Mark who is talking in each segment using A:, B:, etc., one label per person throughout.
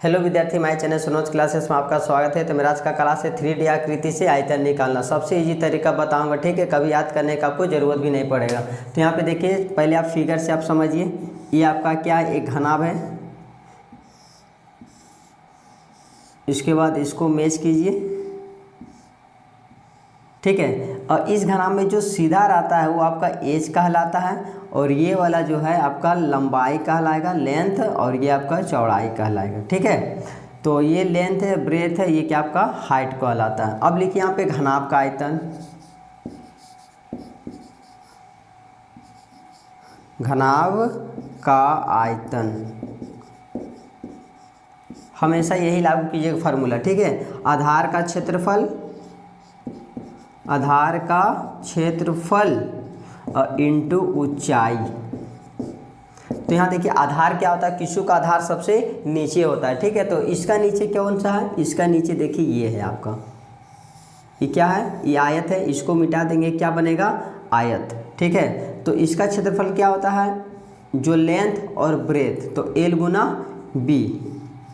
A: Hello विद्यार्थी, my channel Sunoj classes में आपका स्वागत है। तो मेरा आज का क्लास है 3D आकृति से आयतन निकालना। सबसे इजी तरीका बताऊंगा, ठीक है। कभी याद करने का आपको ज़रूरत भी नहीं पड़ेगा। तो यहाँ पे देखिए, पहले आप फिगर से आप समझिए, ये आपका क्या है, एक घनाभ है। इसके बाद इसको मैच कीजिए, ठीक है। और इस घनाभ में जो सीधा रहता है वो आपका एज कहलाता है, और ये वाला जो है आपका लंबाई कहलाएगा, लेंथ, और ये आपका चौड़ाई कहलाएगा, ठीक है। तो ये लेंथ है, ब्रेथ है, ये क्या आपका हाइट कहलाता है। अब लिखिए यहाँ पे घनाभ का आयतन, घनाभ का आयतन हमेशा यही लागू कीजिएगा फार्मूला, ठीक है। आधार का क्षेत्रफल, आधार का क्षेत्रफल इंटू ऊंचाई। तो यहाँ देखिए, आधार क्या होता है, किसी का आधार सबसे नीचे होता है, ठीक है। तो इसका नीचे कौन सा है, इसका नीचे देखिए ये है आपका, ये क्या है, ये आयत है। इसको मिटा देंगे, क्या बनेगा, आयत, ठीक है। तो इसका क्षेत्रफल क्या होता है, जो लेंथ और ब्रेथ, तो एल गुना बी,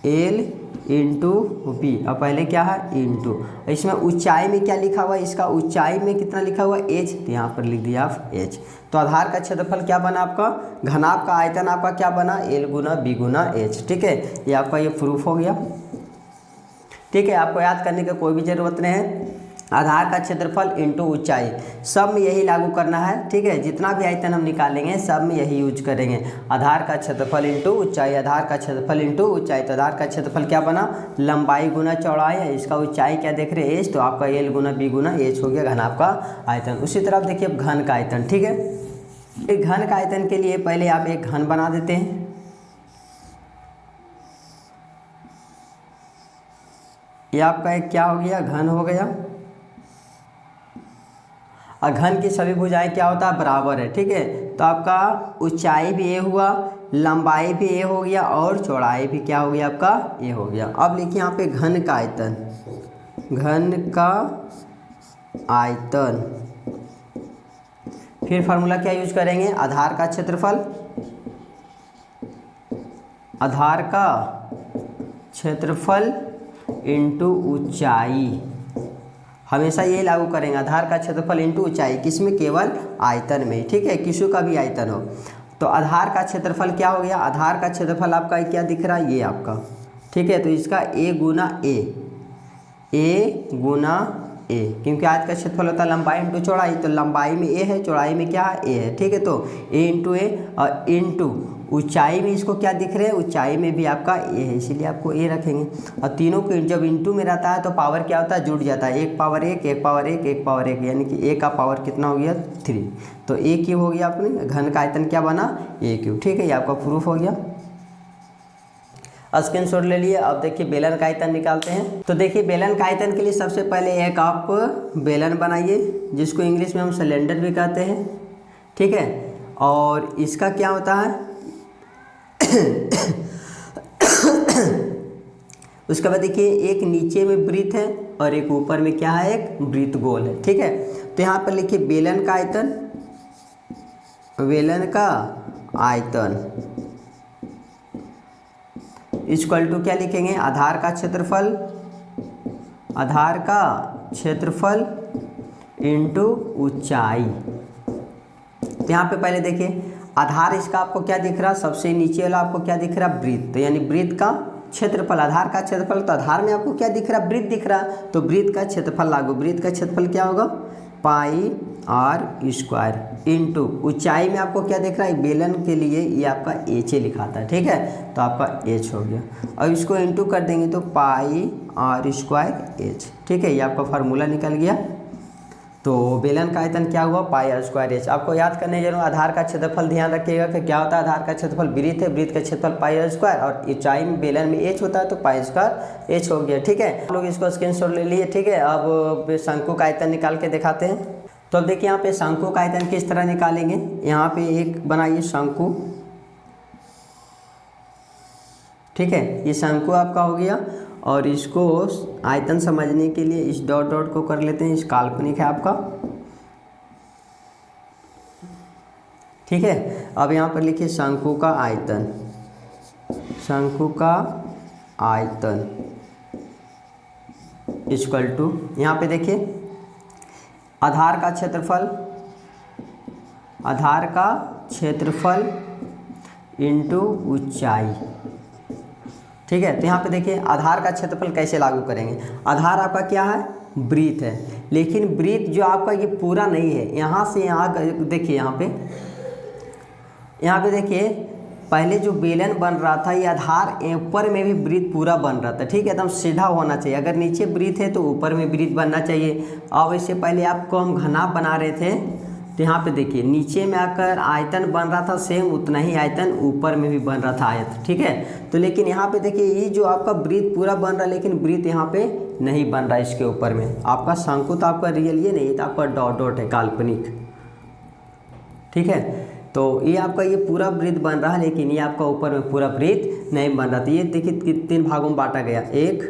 A: एल इंटू बी। और पहले क्या है, इंटू। इसमें ऊंचाई में क्या लिखा हुआ है, इसका ऊंचाई में कितना लिखा हुआ है, एच। तो यहाँ पर लिख दिया आप एच। तो आधार का क्षेत्रफल क्या बना आपका, घनाभ का आयतन आपका क्या बना, एल गुना बी गुना एच, ठीक है। ये आपका ये प्रूफ हो गया, ठीक है। आपको याद करने की कोई भी ज़रूरत नहीं है। आधार का क्षेत्रफल इंटू ऊंचाई, सब में यही लागू करना है, ठीक है। जितना भी आयतन हम निकालेंगे सब में यही यूज करेंगे। आधार का क्षेत्रफल इंटू ऊंचाई, आधार का क्षेत्रफल इंटू ऊंचाई। तो आधार का क्षेत्रफल क्या बना, लंबाई गुना चौड़ाई है। इसका ऊंचाई क्या देख रहे हैं, एच। तो आपका एल गुना बी गुना एच हो गया घनाभ का आयतन। उसी तरह देखिए अब घन का आयतन, ठीक है। एक घन का आयतन के लिए पहले आप एक घन बना देते हैं। ये आपका एक क्या हो गया, घन हो गया। और घन की सभी भुजाएं क्या होता है, बराबर है, ठीक है। तो आपका ऊंचाई भी ए हुआ, लंबाई भी ए हो गया, और चौड़ाई भी क्या हो गया, आपका ए हो गया। अब लिखिए यहाँ पे घन का आयतन, घन का आयतन। फिर फार्मूला क्या यूज करेंगे, आधार का क्षेत्रफल, आधार का क्षेत्रफल इंटू ऊंचाई। हमेशा ये लागू करेंगे, आधार का क्षेत्रफल इंटू ऊंचाई। किसमें, केवल आयतन में, ठीक है, किसी का भी आयतन हो। तो आधार का क्षेत्रफल क्या हो गया, आधार का क्षेत्रफल आपका क्या दिख रहा है, ये आपका, ठीक है। तो इसका ए गुना ए, ए गुना ए, क्योंकि आयत का क्षेत्रफल होता है लंबाई इंटू चौड़ाई। तो लंबाई में ए है, चौड़ाई में क्या है, ए है, ठीक है। तो ए इंटू ए, और इंटू ऊंचाई में इसको क्या दिख रहे हैं, ऊंचाई में भी आपका ए है, इसीलिए आपको ए रखेंगे। और तीनों को जब इंटू में रहता है तो पावर क्या होता है, जुड़ जाता है। एक पावर एक, एक पावर एक, एक पावर एक, यानी कि ए का पावर कितना हो गया, 3। तो ए क्यूब हो गया अपने घन का आयतन क्या बना, ए क्यूब, ठीक है। ये आपका प्रूफ हो गया, स्क्रीनशॉट ले लिए। अब देखिए बेलन का आयतन निकालते हैं। तो देखिए बेलन का आयतन के लिए सबसे पहले एक आप बेलन बनाइए, जिसको इंग्लिश में हम सिलेंडर भी कहते हैं, ठीक है। और इसका क्या होता है उसके बाद देखिए एक नीचे में वृत्त है और एक ऊपर में क्या है, एक वृत्त गोल है, ठीक है। तो यहाँ पर लिखिए बेलन का आयतन, बेलन का आयतन इक्वल टू क्या लिखेंगे, आधार का क्षेत्रफल, आधार का क्षेत्रफल इंटू ऊंचाई। तो यहाँ पे पहले देखिए आधार इसका आपको क्या दिख रहा, सबसे नीचे वाला आपको क्या दिख रहा, वृत्त, यानी वृत्त का क्षेत्रफल, आधार का क्षेत्रफल। तो आधार में आपको क्या दिख रहा, वृत्त दिख रहा, तो वृत्त का क्षेत्रफल लागू। वृत्त का क्षेत्रफल क्या होगा, पाई आर स्क्वायर इंटू ऊंचाई में आपको क्या दिख रहा है, बेलन के लिए ये आपका एच ए लिखाता है, ठीक है। तो आपका एच हो गया। अब इसको इंटू कर देंगे तो पाई आर स्क्वायर एच, ठीक है। ये आपका फार्मूला निकल गया। तो बेलन का आयतन क्या हुआ, पाई आर स्क्वायर एच। आपको याद करने जरूर, आधार का क्षेत्रफल ध्यान रखिएगा कि क्या होता है, आधार का क्षेत्रफल वृत्त है, वृत्त का क्षेत्रफल पाई आर स्क्वायर, और ऊंचाई में बेलन में एच होता है, तो पाई स्क्वायर एच हो गया, ठीक है। हम लोग इसको स्क्रीनशॉट ले लिए, ठीक है। अब शंकु का आयतन निकाल के दिखाते हैं। तो अब देखिए यहाँ पे शंकु का आयतन किस तरह निकालेंगे। यहाँ पे एक बनाइए शंकु, ठीक है। ये शंकु आपका हो गया, और इसको आयतन समझने के लिए इस डॉट डॉट को कर लेते हैं, इस काल्पनिक है आपका, ठीक है। अब यहाँ पर लिखिए शंकु का आयतन, शंकु का आयतन इक्वल टू, यहाँ पे देखिए आधार का क्षेत्रफल इंटू ऊंचाई। ठीक है, तो यहाँ पे देखिए आधार का क्षेत्रफल कैसे लागू करेंगे। आधार आपका क्या है, वृत्त है, लेकिन वृत्त जो आपका ये पूरा नहीं है, यहाँ से यहाँ देखिए, यहाँ पे देखिए पहले जो बेलन बन रहा था ये आधार ऊपर में भी वृत्त पूरा बन रहा था। ठीक है, एकदम सीधा होना चाहिए। अगर नीचे वृत्त है तो ऊपर में वृत्त बनना चाहिए। अब इससे पहले आपको हम घना बना रहे थे, तो यहाँ पे देखिए नीचे में आकर आयतन बन रहा था, सेम उतना ही आयतन ऊपर में भी बन रहा था आयत। ठीक है, तो लेकिन यहाँ पे देखिए ये जो आपका वृत्त पूरा बन रहा है, लेकिन वृत्त यहाँ पे नहीं बन रहा है। इसके ऊपर में आपका शंकु तो आपका रियल ये नहीं, तो आपका डॉट डॉट है, काल्पनिक। ठीक है, तो ये आपका ये पूरा वृत्त बन रहा है, लेकिन ये आपका ऊपर में पूरा वृत्त नहीं बन रहा था। ये देखिए 3 भागों में बांटा गया, 1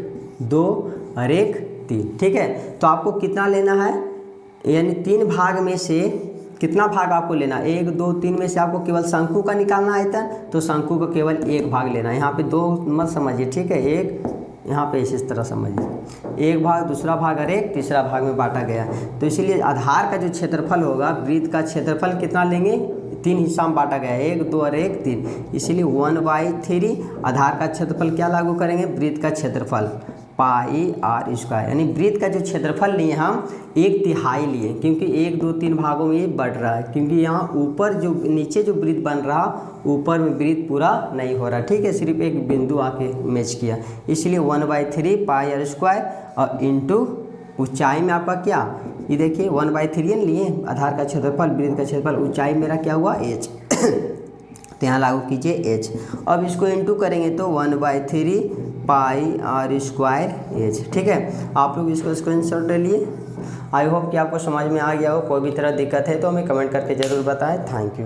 A: 2 और 1 3। ठीक है, तो आपको कितना लेना है, यानी 3 भाग में से कितना भाग आपको लेना, 1 2 3 में से आपको केवल शंकु का निकालना है आयतन, तो शंकु का केवल 1 भाग लेना है। यहाँ पे 2 मत समझिए। ठीक है, 1 यहाँ पे इस तरह समझिए, 1 भाग, दूसरा भाग और 1 तीसरा भाग में बांटा गया। तो इसीलिए आधार का जो क्षेत्रफल होगा, वृत्त का क्षेत्रफल कितना लेंगे, 3 हिस्सा में बांटा गया है, 1 2 और 1 3, इसीलिए 1/3 आधार का क्षेत्रफल क्या लागू करेंगे, वृत्त का क्षेत्रफल पाई r स्क्वायर। यानी वृत्त का जो क्षेत्रफल लिए हम 1/3 लिए, क्योंकि 1 2 3 भागों में ये बढ़ रहा है, क्योंकि यहाँ ऊपर जो नीचे जो वृत्त बन रहा, ऊपर में वृत्त पूरा नहीं हो रहा। ठीक है, सिर्फ एक बिंदु आके मैच किया, इसलिए 1/3 पाई r स्क्वायर और इंटू ऊंचाई में आपका क्या, ये देखिए 1/3 लिए आधार का क्षेत्रफल, वृत्त का क्षेत्रफल, ऊंचाई मेरा क्या हुआ, h। तो यहाँ लागू कीजिए h। अब इसको इंटू करेंगे तो 1/3 पाई r स्क्वायर h। ठीक है, आप लोग इसको स्क्रीनशॉट ले लिए। आई होप कि आपको समझ में आ गया हो। कोई भी तरह दिक्कत है तो हमें कमेंट करके ज़रूर बताएं। Thank you.